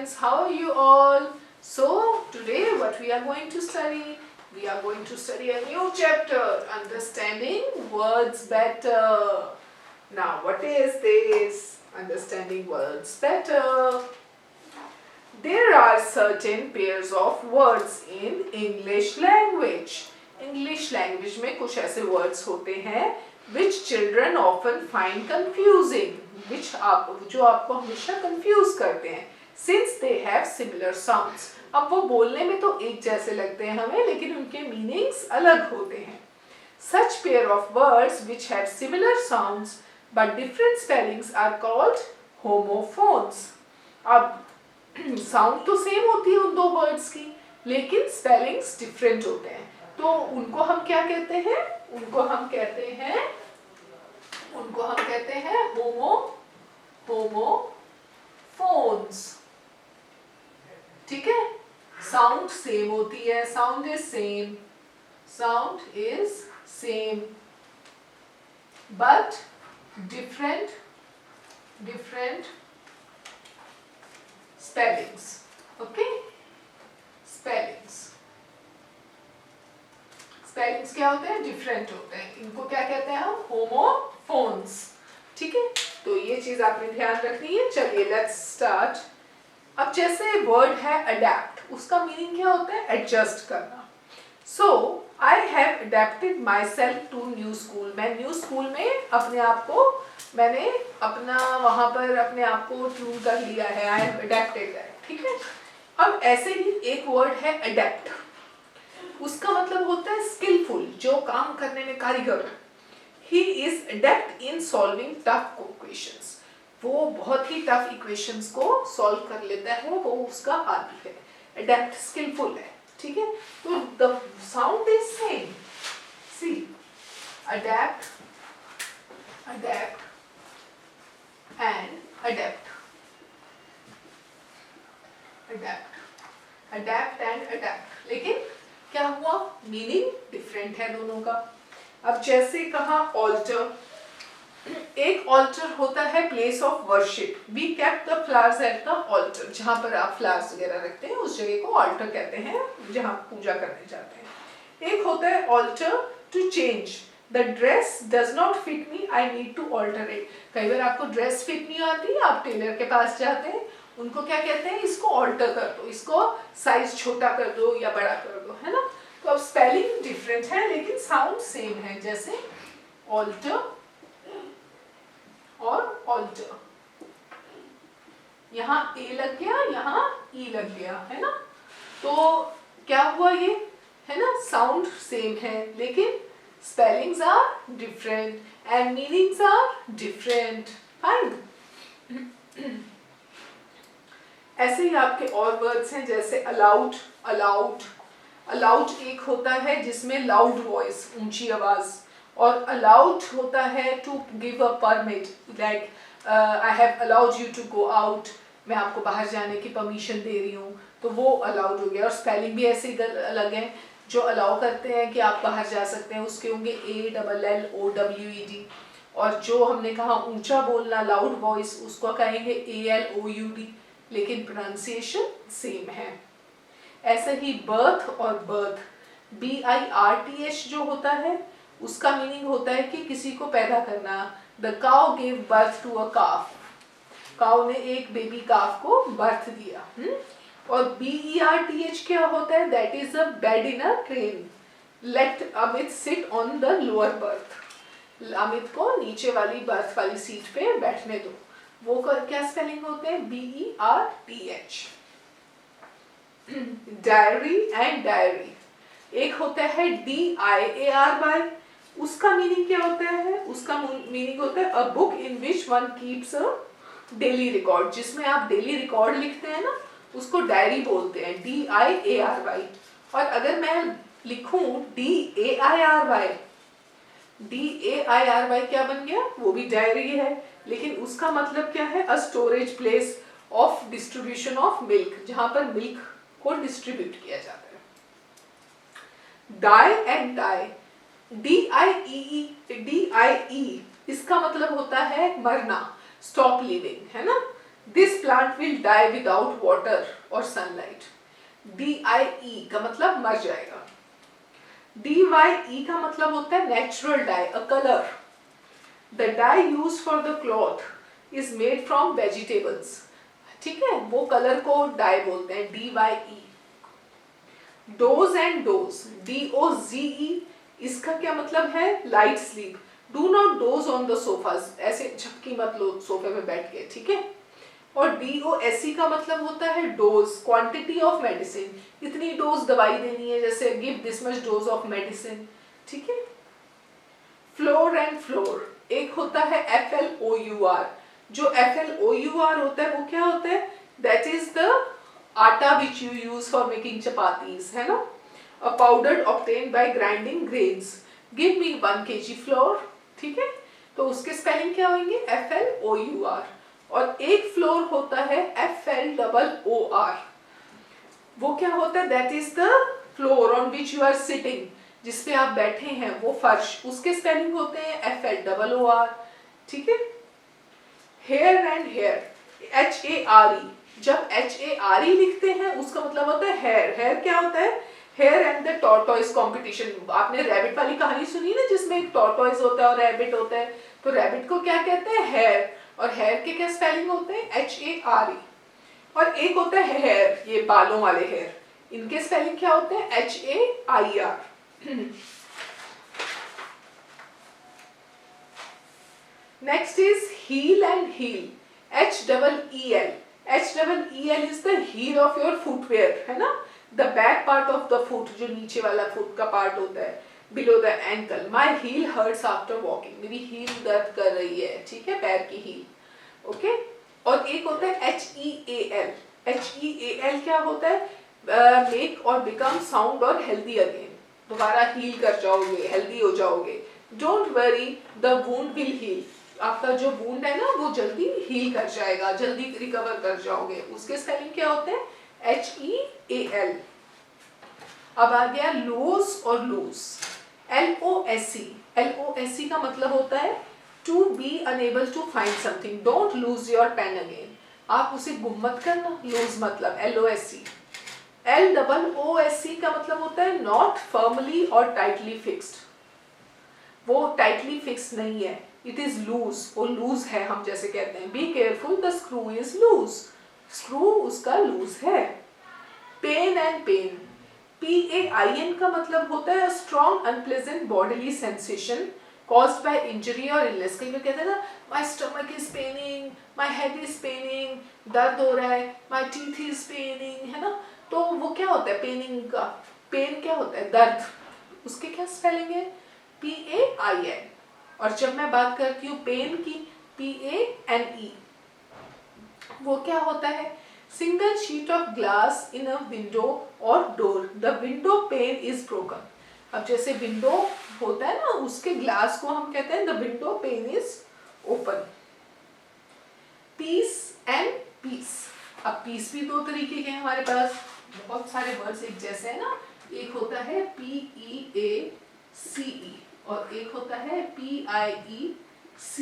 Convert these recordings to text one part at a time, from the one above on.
students, how are you all? So today what we are going to study? We are going to study a new chapter, Understanding Words Better. Now what is this? Understanding words better. There are certain pairs of words in English language. English language में कुछ ऐसे words होते हैं which children often find confusing, जो आपको हमेशा confuse करते हैं, since they have similar sounds. अब वो बोलने में तो एक जैसे लगते हैं हमें, लेकिन उनके meanings अलग होते हैं. Such pair of words which have similar sounds but different spellings are called homophones. अब साउंड तो सेम होती है उन दो वर्ड्स की, लेकिन स्पेलिंग्स डिफरेंट होते हैं, तो उनको हम क्या कहते हैं? उनको हम कहते हैं होमोफोन्स. ठीक है, साउंड सेम होती है, sound is same but different spellings. Okay, spellings क्या होते हैं? डिफरेंट होते हैं. इनको क्या कहते हैं हम? होमोफोन्स. ठीक है, तो ये चीज आपने ध्यान रखनी है. चलिए लेट्स स्टार्ट. अब जैसे वर्ड है अडेप्ट, उसका मीनिंग क्या होता है? एडजस्ट करना. So I have adapted myself to new school. मैं न्यू स्कूल में मैंने वहां पर अपने आप को ट्यून कर लिया है. आई हैव अडेप्टेड दैट. ठीक है, अब ऐसे ही एक वर्ड है अडेप्ट. उसका मतलब होता है स्किलफुल, जो काम करने में कारीगर. He is adapt in solving tough equations. वो बहुत ही टफ इक्वेशंस को सॉल्व कर लेता है, वो उसका आदी है. अडेप्ट स्किलफुल है. ठीक है, तो the sound is same. See, adept and adapt and adapt, लेकिन क्या हुआ? मीनिंग डिफरेंट है दोनों का. अब जैसे कहा ऑल्टर. एक ऑल्टर होता है place of worship. We kept the flowers at the altar. जहां पर आप फ्लावर्स वगैरह रखते हैं उस जगह को ऑल्टर कहते हैं, जहां पूजा करने जाते हैं. एक होता है alter to change. The dress does not fit me, I need to alter it. कई बार आपको ड्रेस फिट नहीं आती, आप टेलर के पास जाते हैं, उनको क्या कहते हैं? इसको ऑल्टर कर दो, इसको साइज छोटा कर दो या बड़ा कर दो, है ना. तो अब स्पेलिंग डिफरेंट है लेकिन साउंड सेम है. जैसे ऑल्टर और ऑल्टर, यहाँ ए लग गया, यहाँ ई लग गया, है ना. तो क्या हुआ? ये है ना, साउंड सेम है लेकिन spellings are different and meanings are different. Fine. ऐसे ही आपके और वर्ड्स हैं, जैसे अलाउड एक होता है जिसमें लाउड वॉइस, ऊंची आवाज, और अलाउड होता है to give a permit, like I have allowed you to go out. मैं आपको बाहर जाने की परमिशन दे रही हूँ, तो वो अलाउड हो गया. और स्पेलिंग भी ऐसे अलग है. जो अलाउ करते हैं कि आप बाहर जा सकते हैं, उसके होंगे ALLOWED. और जो हमने कहा ऊंचा बोलना, लाउड वॉइस, उसको कहेंगे ALOUD, लेकिन प्रोनाउंसिएशन सेम है. ऐसे ही बर्थ और बर्थ, BIRTH जो होता है, उसका मीनिंग होता है कि किसी को पैदा करना. The cow gave birth to a calf. Cow ने एक बेबी काफ को बर्थ दिया. और BERTH क्या होता है? That is a bed in a train. Let Amit sit on the lower berth. Amit को नीचे वाली बर्थ वाली सीट पे बैठने दो. वो क्या स्पेलिंग होते हैं? BERTH. Diary and diary. एक होता है DIARY. उसका मीनिंग क्या होता है? उसका मीनिंग होता है a book in which one keeps a daily record. जिसमें आप डेली रिकॉर्ड लिखते हैं ना, उसको डायरी बोलते हैं, DIARY. और अगर मैं लिखूं DAIRY क्या बन गया? वो भी डायरी है, लेकिन उसका मतलब क्या है? A storage place of distribution of milk, जहां पर मिल्क को डिस्ट्रीब्यूट किया जाता है. डाई एंड डाई, DIE, इसका मतलब होता है मरना, स्टॉप लिविंग, है ना. This plant will die without water और सनलाइट। DIE का मतलब मर जाएगा। DYE का मतलब होता है natural dye, a colour. The dye use for the cloth is made from vegetables. ठीक है, वो कलर को डाई बोलते हैं, DYE। Doze and doze, DOZE, इसका क्या मतलब है? Light sleep. Do not doze on the sofas, ऐसे झपकी मत लो सोफे पे बैठ के, ठीक है। और DOSE का मतलब होता है डोज, क्वांटिटी ऑफ मेडिसिन, इतनी डोज दवाई देनी है, जैसे give this much dose of medicine, ठीक है। फ्लोर एंड फ्लोर, एक होता है FLOUR। जो FLOUR होता है वो क्या होता है? दैट इज द आटा which you use for making chapatis, है ना। A powder obtained by grinding grains. Give me 1 kg floor, ठीक है। तो उसके स्पेलिंग क्या होंगे? FLOUR। और एक फ्लोर होता है FLOOR। वो क्या होता है? That is the floor on which you are sitting, जिसपे आप बैठे हैं, वो फर्श, उसके स्पेलिंग होते हैं FLOOR, ठीक है। Hare and hair, HARE। जब HARE लिखते हैं उसका मतलब होता है हेयर। हेयर क्या होता है? Hare and the tortoise competition. आपने रैबिट वाली कहानी सुनी ना, जिसमें एक टॉर्टोइस होता है और रैबिट होता है, तो रैबिट को क्या कहते हैं? हेयर। और हेयर के क्या स्पेलिंग होते हैं? HARE। और एक होता है हेयर, ये बालों वाले हेयर, इनके स्पेलिंग क्या होते हैं? HAIR। Next is heal and heel, HEEL। HEEL is the heel of your footwear, है ना। The back part of the foot, जो नीचे वाला फुट का पार्ट होता है, below the ankle. My heel hurts after walking, मेरी हील दर्द कर रही है, ठीक है, पैर की हील, ओके। और एक होता है HEAL। HEAL क्या होता है? मेक और बिकम साउंड और हेल्दी अगेन, दोबारा हील कर जाओगे, हेल्दी हो जाओगे। Don't worry the wound will heal, आपका जो वुंड है ना वो जल्दी हील कर जाएगा, जल्दी रिकवर कर जाओगे। उसके स्पेलिंग क्या होते हैं? HEAL। अब आ गया लूज और लूज, LOSE। LOSE का मतलब होता है to be unable to find something, don't lose your pen again, आप उसे गुम मत करना, लूज मतलब LOSE। LOOSE का मतलब होता है नॉट फर्मली और टाइटली फिक्स्ड, वो टाइटली फिक्स नहीं है, इट इज लूज, वो लूज है, हम जैसे कहते हैं be careful the screw is loose, screw उसका लूज है। पेन एंड पेन, PAIN का मतलब होता है strong unpleasant bodily sensation caused by injury or illness। कई लोग कहते हैं ना, my stomach is paining, my head is paining, दर्द हो रहा है, my teeth is paining, है ना। तो वो क्या होता है पेनिंग का? पेन क्या होता है? दर्द। उसके क्या स्पेलिंग है? PAIN। और जब मैं बात करती हूँ पेन की, PANE, वो क्या होता है? Single sheet of glass in a window और door, the window pane is broken. अब जैसे विंडो होता है ना, उसके ग्लास को हम कहते हैं the window pane is open. Peace and piece, अब पीस भी दो तरीके के हैं हमारे पास, बहुत सारे वर्ड्स एक जैसे है ना, एक होता है PEACE और एक होता है PIECE।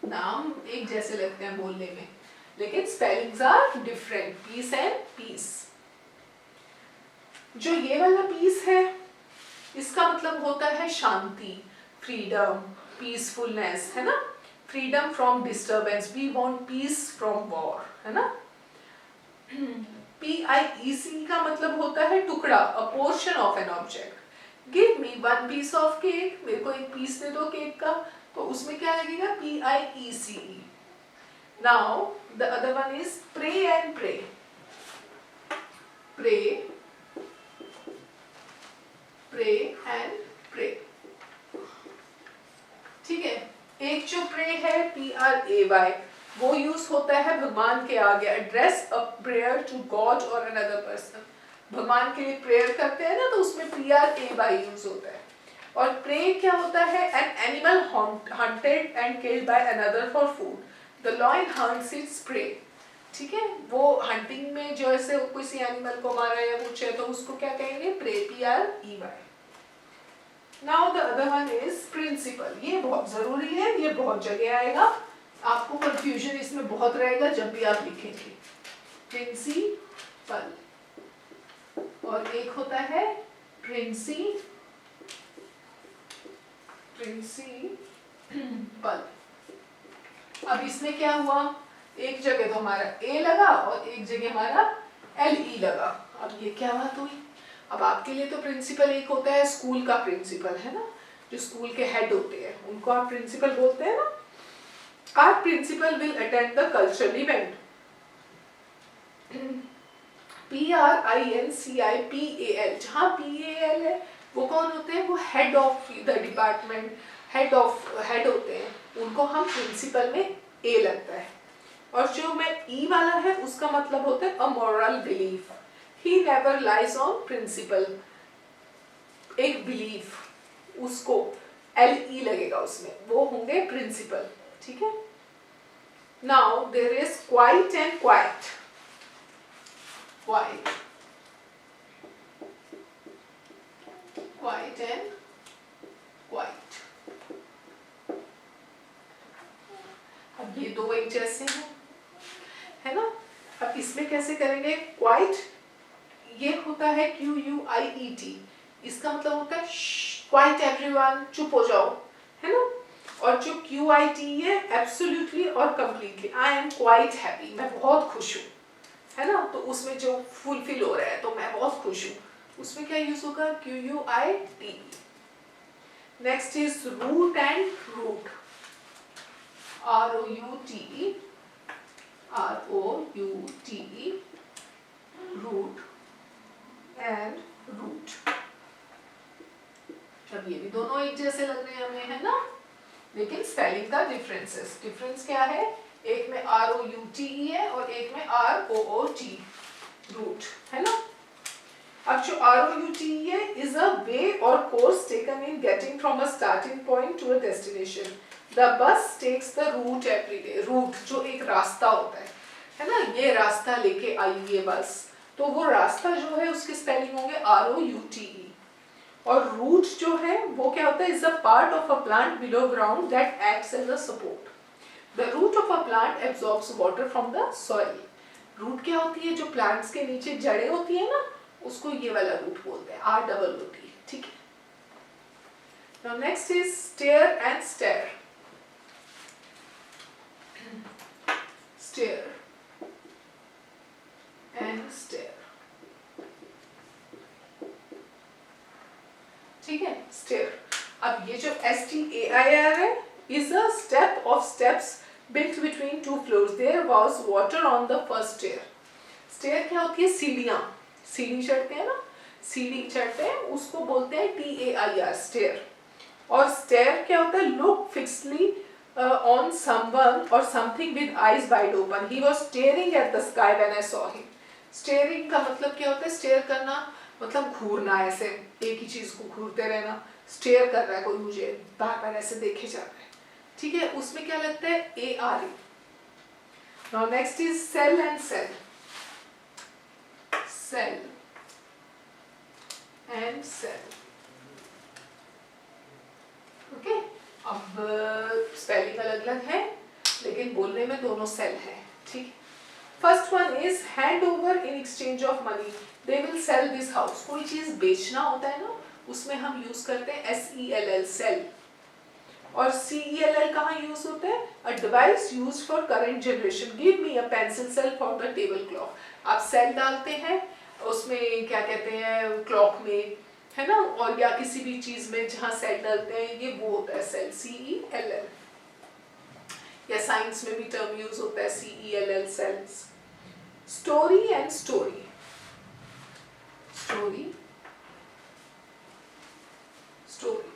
नाम एक जैसे लगते हैं बोलने में, लेकिन spellings are different, peace and piece. जो ये वाला पीस है, इसका मतलब होता है शांति, फ्रीडम, पीसफुलनेस, है ना। Freedom from disturbance, we want peace from war, है ना। PIEC का मतलब होता है टुकड़ा, a portion of an object. Give me 1 piece of cake, मेरे को एक पीस दे दो केक का, तो उसमें क्या लगेगा? PIECE। Now the other one is pray and pray. Pray, pray and pray. ठीक है, एक जो pray है PRAY, वो यूज होता है भगवान के आगे, address a prayer to God और अनदर पर्सन। भगवान के लिए प्रेयर करते हैं ना, तो उसमें PRAY यूज होता है। और प्रे क्या होता है? An animal hunted and killed by another for food, the lion hunts its prey. ठीक है, वो हंटिंग में जो ऐसे किसी एनिमल को मारा या कुछ है, तो उसको क्या कहेंगे? Prey, PREY। Now the other one is principle, ये बहुत जरूरी है, ये बहुत जगह आएगा। आपको कंफ्यूजन इसमें बहुत रहेगा जब भी आप लिखेंगे। प्रिंसिपल और एक होता है प्रिंसिपल। अब इसमें क्या हुआ, एक जगह तो हमारा ए लगा और एक जगह हमारा एल ई लगा। अब ये क्या बात हुई, अब आपके लिए तो प्रिंसिपल एक होता है स्कूल का प्रिंसिपल, है ना, जो स्कूल के हेड होते हैं उनको आप प्रिंसिपल बोलते हैं ना। Our principal will attend the cultural event. PRINCIPAL, जहाँ PAL है वो कौन होते हैं, वो head of the department, head होते हैं, उनको हम प्रिंसिपल में ए लगता है। और जो में ई वाला है उसका मतलब होता है a moral belief, he never lies on principle, एक बिलीफ, उसको एल ई लगेगा उसमें, वो होंगे प्रिंसिपल, ठीक है। Now there is quiet and quiet. Quiet and quiet. अब ये दो एक जैसे हैं, है ना। अब इसमें कैसे करेंगे, क्वाइट ये होता है QUIET, इसका मतलब होता है क्वाइट एवरीवन, चुप हो जाओ, है ना। और जो QIT है एब्सोल्युटली और completely, I am quite happy, मैं बहुत खुश हूँ, है ना। तो उसमें जो फुलफिल हो रहा है तो मैं बहुत खुश हूँ, उसमें क्या यूज होगा, QUITE। Next is root and route, ROUTE, route and root. अब ये भी दोनों एक जैसे लग रहे हैं हमें, है ना, लेकिन स्पेलिंग का डिफरेंस क्या है, एक में ROUTE है और एक में ROOT, रूट, है ना। अब जो ROUTE है इज अ वे और course taken in getting from a starting point to a destination, the bus takes the route every day, route जो एक रास्ता होता है ना, ये रास्ता लेके आई ये बस, तो वो रास्ता जो है उसके स्पेलिंग होंगे ROUTE। और रूट जो है वो क्या होता है, is a part of a plant below ground that acts as a support, the root of a plant absorbs water from the soil. Root क्या होती है, जो प्लांट्स के नीचे जड़ें होती है ना, उसको ये वाला रूट बोलते हैं, ROOT, ठीक है। Now next is stair and stare. Stair and stare, ठीक है, स्टेयर। अब ये जो STAIR है is a step of steps built between two floors. There was water on the first stair. Stair क्या होती है, सीढ़ियाँ, सीढ़ी चढ़ते हैं ना, सीढ़ी चढ़ते हैं उसको बोलते हैं TAIR, स्टेयर। और स्टेयर क्या होता है, look फिक्सली on someone or something with eyes wide open. He was staring at the sky when I saw him. Staring का मतलब क्या होता है, स्टेयर करना मतलब घूरना, ऐसे एक ही चीज को घूरते रहना, स्टेयर कर रहा है कोई मुझे, बार बार ऐसे देखे जा रहा है, ठीक है, उसमें क्या लगता है, ARE। Now next is sell and cell, sell and cell, okay. अब स्पेलिंग अलग अलग है लेकिन बोलने में दोनों सेल है, ठीक। First one is hand over in exchange of money, they will sell this house, कोई चीज बेचना होता है ना, उसमें हम यूज करते हैं SELL, सेल। और CELL कहाँ यूज होता है, a device used for current generation, give me a pencil cell for the table clock. आप सेल डालते हैं उसमें, क्या कहते हैं, क्लॉक में, है ना, और या किसी भी चीज में जहाँ सेल डालते हैं, ये वो होता है सेल, CELL। या साइंस में भी टर्म यूज होता है CELL, cells. Story and storey, story story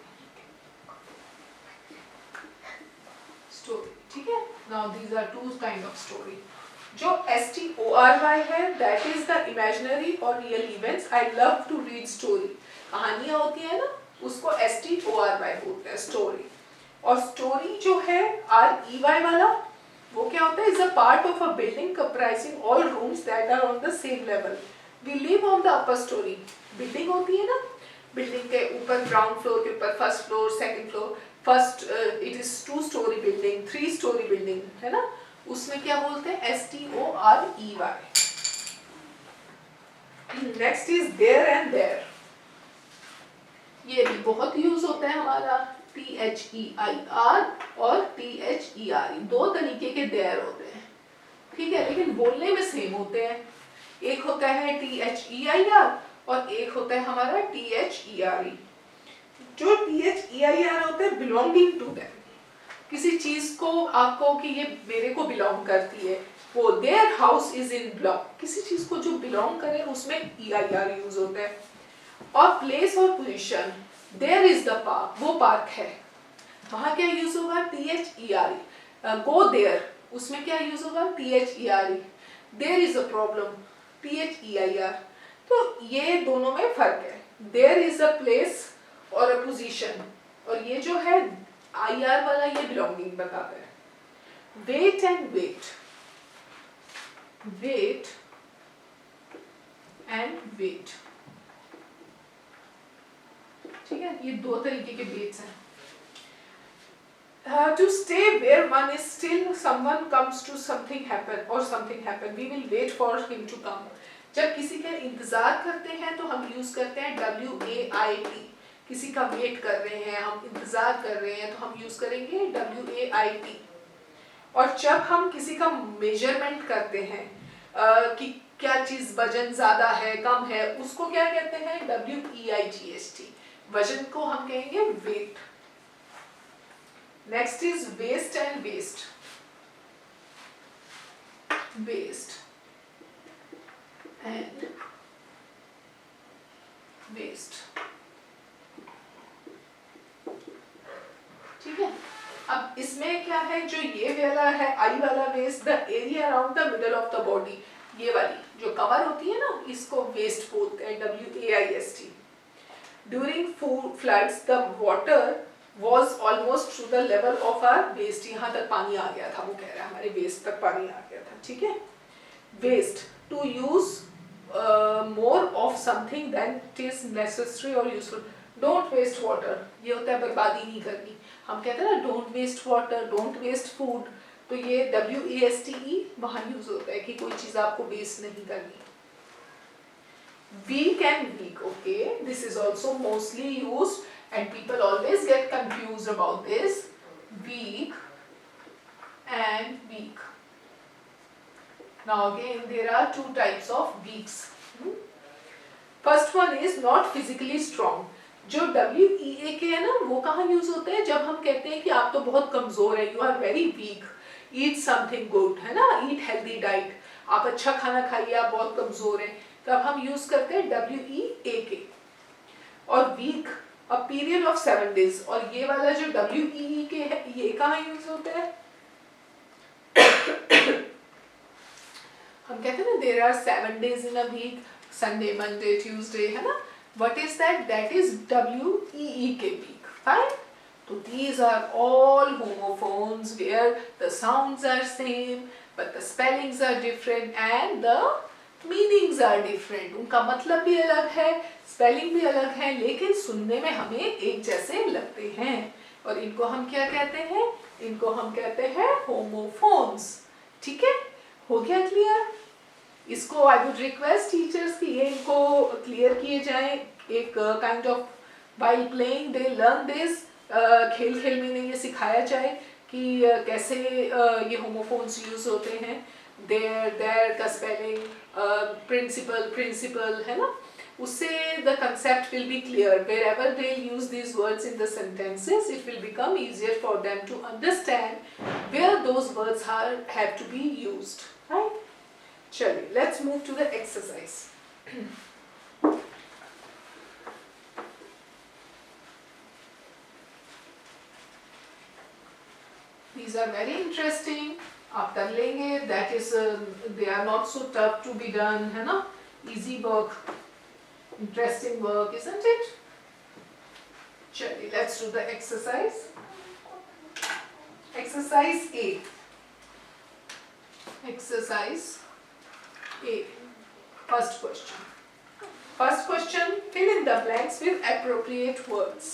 story, ठीक है। Now these are two kind of story. जो STORY है दैट इज द इमेजिनरी और real events, I love to read story, कहानियां होती है ना, उसको STORY बोलते हैं, स्टोरी। और स्टोरी जो है REY वाला, वो क्या होता है, is a part of a building comprising all rooms that are on the same level, we live on the upper storey. Building होती है ना, बिल्डिंग के ऊपर ग्राउंड फ्लोर के ऊपर first floor, second floor, first it is 2 storey building, building, 3 storey building है ना, उसमें क्या बोलते हैं, STOREY। Next is there and their, ये भी बहुत यूज होता है हमारा, THEIR और THERE, 2 तरीके के देयर होते हैं, ठीक है, लेकिन बोलने में सेम होते हैं। एक होता है THEIR और एक होता है हमारा THERE। जो THEIR होता है बिलोंगिंग टू देम, किसी चीज को आपको कि ये मेरे को बिलोंग करती है, वो their house is in block, किसी चीज को जो बिलोंग करे उसमें EIR यूज होता है। और प्लेस और position, there is the park, वो पार्क है, वहां क्या यूज होगा, THERE। गो देयर, उसमें क्या यूज होगा, THERE। There is a problem, THEIR। तो ये दोनों में फर्क है, देयर इज अ प्लेस और अ पोजीशन, और ये जो है IR वाला ये बिलोंगिंग बताता है। Weight and wait, weight and wait, ठीक है, ये 2 तरीके के वेट्स हैं। To stay where one is still, someone comes to something happen or something happen, we will wait for him to come। जब किसी का इंतजार करते हैं तो हम यूज करते हैं WAIT, किसी का वेट कर रहे हैं, हम इंतजार कर रहे हैं तो हम यूज करेंगे WAIT। और जब हम किसी का मेजरमेंट करते हैं कि क्या चीज वजन ज्यादा है कम है, उसको क्या कहते हैं, WEIGHT, वजन को हम कहेंगे weight. Next is waste and waist, waste and waist, ठीक है। अब इसमें क्या है, जो ये वाला है आई वाला waist, the area around the middle of the body, ये वाली जो कवर होती है ना, इसको वेस्ट बोलते हैं, WAIST। During floods the water was almost to the level of our waist, यहाँ तक पानी आ गया था, वो कह रहा है हमारे वेस्ट तक पानी आ गया था, ठीक है। Waste, to use more of something than it is necessary or useful, don't waste water, ये होता है बर्बादी नहीं करनी, हम कहते हैं ना don't waste water, don't waste food, तो ये WASTE वहाँ यूज होता है कि कोई चीज आपको वेस्ट नहीं करनी। Weak and weak, okay, this is also mostly used and people always get confused about this, weak and weak। Now again there are 2 types of weaks। First one is not physically strong, जो WEAK है ना, वो कहाँ use होते हैं, जब हम कहते हैं कि आप तो बहुत कमजोर है, you are very weak, eat something good, है ना, eat healthy diet, आप अच्छा खाना खाइए, आप बहुत कमजोर हैं, तब हम यूज करते हैं WEAK। और week, a period of 7 days, और ये वाला जो WEEK है, ये कहाँ यूज होता है, हम कहते हैं ना there are 7 days in a week, Sunday Monday Tuesday, है ना, what is that, that is WEEK week, fine. So these are all homophones where the sounds are same but the spellings are different and the meanings are different, उनका मतलब भी अलग है, spelling भी अलग है, लेकिन सुनने में हमें एक जैसे लगते हैं, और इनको हम क्या कहते हैं, इनको हम कहते हैं होमोफोन्स, ठीक है, हो गया क्लियर। इसको आई वुड रिक्वेस्ट टीचर्स कि ये इनको क्लियर किए जाएं, एक kind of while playing they learn this, खेल खेल में ये सिखाया जाए कि कैसे ये होमोफोन्स यूज होते हैं, देयर का स्पेलिंग, प्रिंसिपल है ना, उससे the concept will be clear, wherever they use these words in the sentences it will become easier for them to understand where those words have to be used, right? चलिए let's move to the exercise। These are very interesting, आप कर लेंगे, that is they are not so tough to be done, है ना, easy work, interesting work, isn't it? चलिए let's do the exercise। Exercise A, exercise A, first question, fill in the blanks with appropriate words।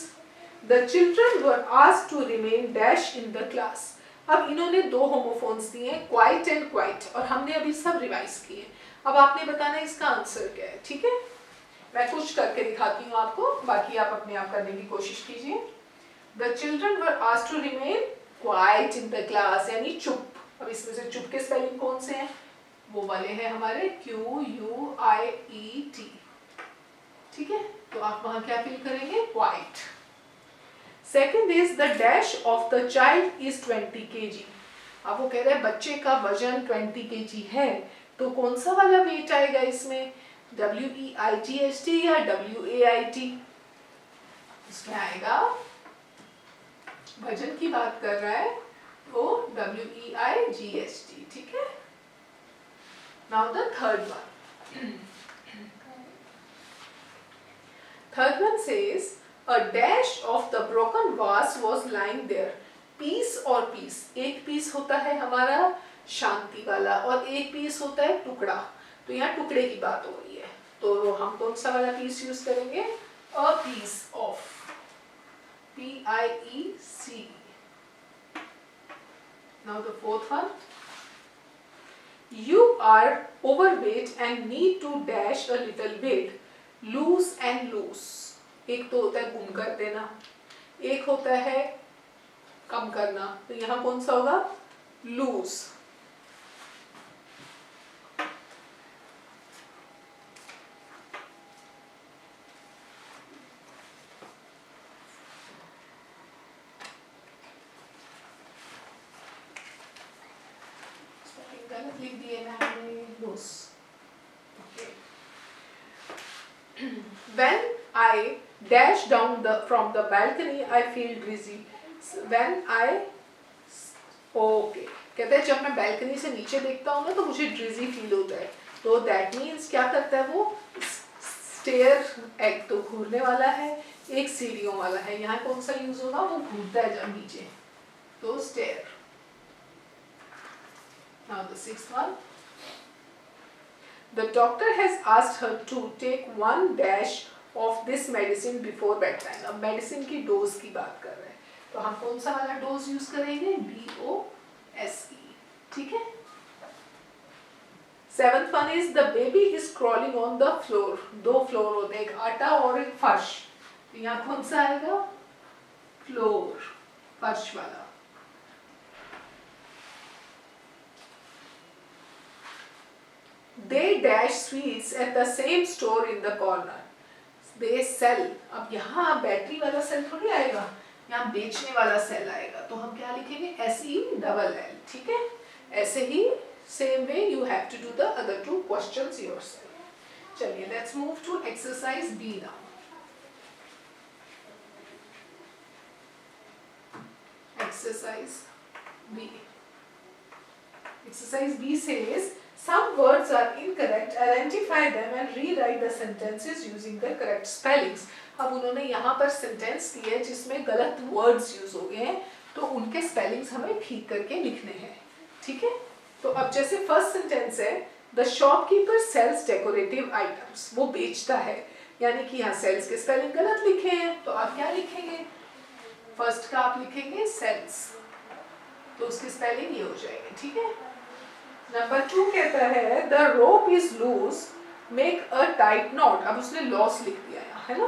The children were asked to remain dash in the class। अब इन्होंने दो homophones दिए हैं, quiet and quite, और हमने अभी सब revise किए। अब आपने बताना है इसका आंसर क्या है, ठीक है। मैं कुछ करके दिखाती हूँ आपको, बाकी आप अपने आप करने की कोशिश कीजिए। The children were asked to remain quiet in the class, यानी चुप। अब इसमें से चुप के स्पेलिंग कौन से हैं, वो वाले हैं हमारे QUIET, ठीक है। तो आप वहां क्या फिल करेंगे, quite. Second is the dash of the child is 20 kg। अब वो कह रहे हैं बच्चे का वजन 20 kg है, तो कौन सा वाला वेट आएगा इसमें, WEIGHT या WAIT। इसमें आएगा, वजन की बात कर रहा है तो WEIGHT, ठीक है। Now the third one, third one says a dash of the broken vase was lying there। Peace और पीस, एक पीस होता है हमारा शांति वाला और एक पीस होता है टुकड़ा, तो यहाँ टुकड़े की बात हो रही है, तो हम कौन सा वाला पीस यूज करेंगे, a piece of, PIEC। now the fourth one, you are overweight and need to dash a little weight, lose and lose। एक तो होता है गुम कर देना, एक होता है कम करना, तो यहाँ कौन सा होगा, लूज। गलत लिख दिए मैंने, loose. When I dash down from the balcony, I feel dizzy। When I, okay, कहते हैं जब मैं बैल्कनी से नीचे देखता हूँ ना तो मुझे ड्रिजी फील होता है, तो दैट मीन्स क्या करता है वो, स्टेयर, एक तो घूरने वाला है, एक सीढ़ियों वाला है, यहाँ कौन सा यूज होगा, वो घूरता है जब नीचे, तो stair. Now the sixth one, the doctor has asked her to take one dash of this medicine before bedtime। अब मेडिसिन की डोज की बात कर रहे हैं, तो हम कौन सा वाला डोज यूज करेंगे, DOSE, ठीक है। Seventh one is the baby is crawling on the floor. दो फ्लोर होते हैं, एक आटा और एक फर्श, तो यहाँ कौन सा आएगा, फ्लोर, फर्श वाला। They dash sweets at the same store in the corner। They sell, अब यहाँ बैटरी वाला सेल थोड़ी आएगा, यहाँ बेचने वाला सेल आएगा, तो हम क्या लिखेंगे, SELL, ठीक है। ऐसे ही same way you have to do the other two questions yourself। चलिए let's move to exercise B now। Exercise B। Exercise B says some words are incorrect, identify them and rewrite the sentences using the correct spellings। अब उन्होंने यहाँ पर sentence दी है जिसमें गलत words use हो गए हैं, तो उनके स्पेलिंग्स हमें ठीक करके लिखने हैं, ठीक है। तो अब जैसे फर्स्ट सेंटेंस है, the shopkeeper sells decorative items, वो बेचता है, यानी कि यहाँ सेल्स के स्पेलिंग गलत लिखे हैं, तो आप क्या लिखेंगे, फर्स्ट का आप लिखेंगे सेल्स, तो उसकी स्पेलिंग ये हो जाएगी, ठीक है। नंबर 2 कहता है the rope is loose, make a tight knot. अब उसने लॉस लिख दिया यहाँ, है ना,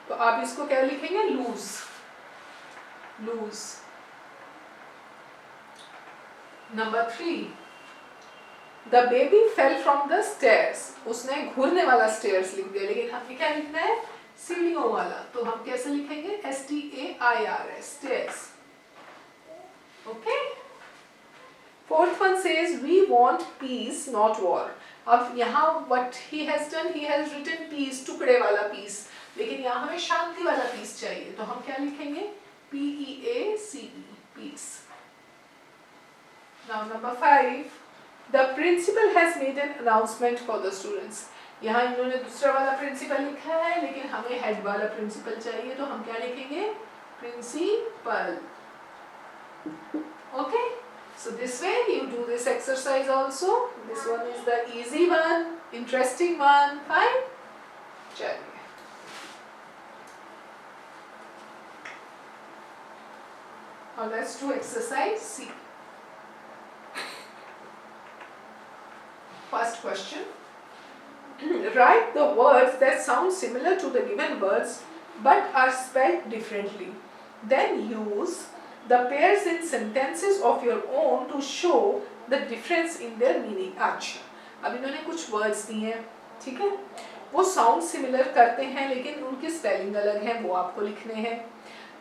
तो आप इसको क्या लिखेंगे, loose, lose. Number 3, the baby fell from the stairs, उसने घूरने वाला स्टेयर्स लिख दिया, लेकिन हमें क्या लिखना है, सीढ़ियों वाला, तो हम कैसे लिखेंगे, STAIRS, stairs, okay. Fourth one says we want peace not war। अब यहाँ what he has done, he has written peace, टुकड़े वाला peace, लेकिन यहाँ हमें शांति वाला peace चाहिए, तो हम क्या लिखेंगे, PEACE, peace। Now number 5, the principal has made an announcement for the students। यहाँ इन्होंने दूसरा वाला principal लिखा है, लेकिन हमें head वाला principal चाहिए, तो हम क्या लिखेंगे, principal, okay। So this way you do this exercise also। This one is the easy one, interesting one, fine। चलिए, Now let's do exercise C. First question. Write the words that sound similar to the given words but are spelled differently. Then use the pairs in sentences of your own to show the difference in their meaning. अच्छा, अब इन्होंने कुछ words दिए हैं, ठीक है? वो sound similar करते हैं लेकिन उनकी spelling अलग है, वो आपको लिखने हैं.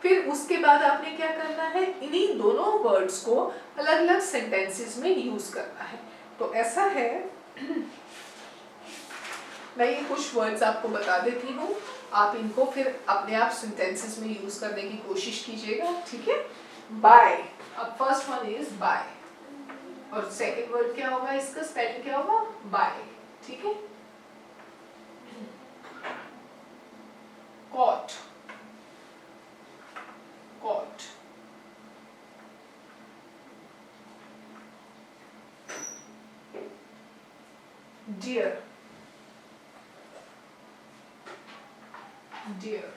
फिर उसके बाद आपने क्या करना है, इन्हीं दोनों वर्ड्स को अलग अलग सेंटेंसेस में यूज करना है. तो ऐसा है, मैं ये कुछ वर्ड्स आपको बता देती हूँ, आप इनको फिर अपने आप सेंटेंसेस में यूज करने की कोशिश कीजिएगा, ठीक है? बाय, अब फर्स्ट वन इज बाय, और सेकंड वर्ड क्या होगा, इसका स्पेलिंग क्या होगा, बाय, ठीक है? Caught, caught, deer, deer,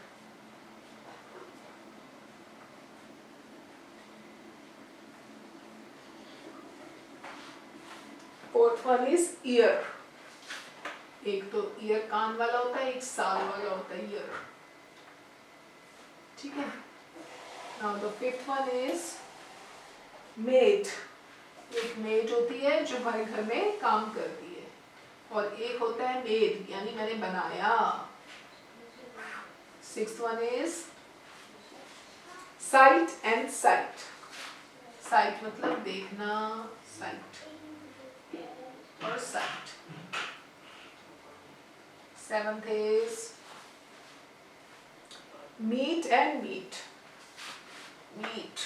fourth one is ear. एक तो ear कान वाला होता है, एक साल वाला होता है ear, ठीक है? Now the fifth one is maid. एक maid होती है जो हमारे घर में काम करती है, और एक होता है made, यानी मैंने बनाया. Sixth one is sight and sight. Sight मतलब देखना, sight और sight. Seventh is meat and meat. Meet,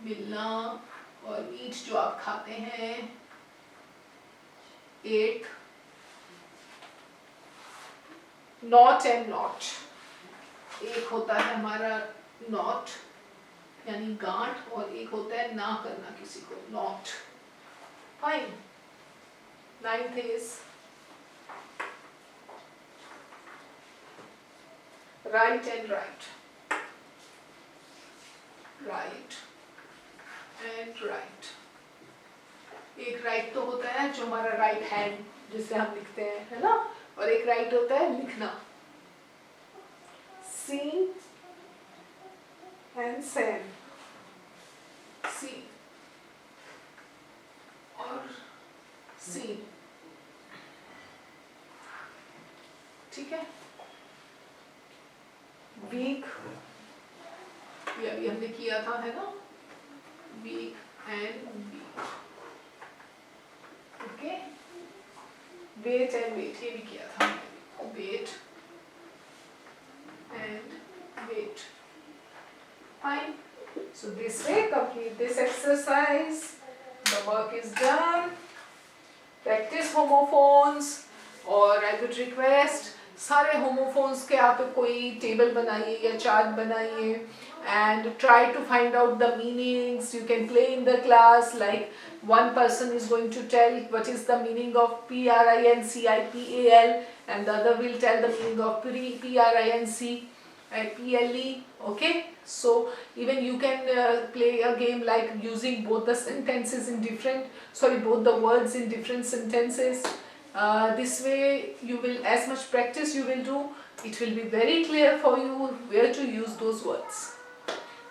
मिलना और मीट जो आप खाते हैं. Eight, knot and not. एक होता है हमारा नॉट यानी गांठ, और एक होता है ना करना किसी को, not. Fine. Ninth is right and right. Right and right. एक राइट तो होता है जो हमारा राइट हैंड जिससे हम लिखते हैं, है ना, और एक राइट होता है लिखना. सी एंड सेन. सी और सी, ठीक है? वीक, ये अभी हमने किया था, है ना, weak and week, okay? Weight and wait, ये भी किया था, weight and wait. Fine. So this way, complete this exercise. The work is done. Practice homophones, और I would request सारे homophones के आप कोई टेबल बनाइए या चार्ट बनाइए, and try to find out the meanings. You can play in the class, like one person is going to tell what is the meaning of PRINCIPAL, and the other will tell the meaning of PRINCPLE. Okay, so even you can play a game like using both the sentences in both the words in different sentences. This way you will, as much practice you will do, it will be very clear for you where to use those words.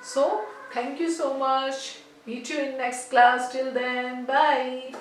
So thank you so much. Meet you in next class. Till then, bye.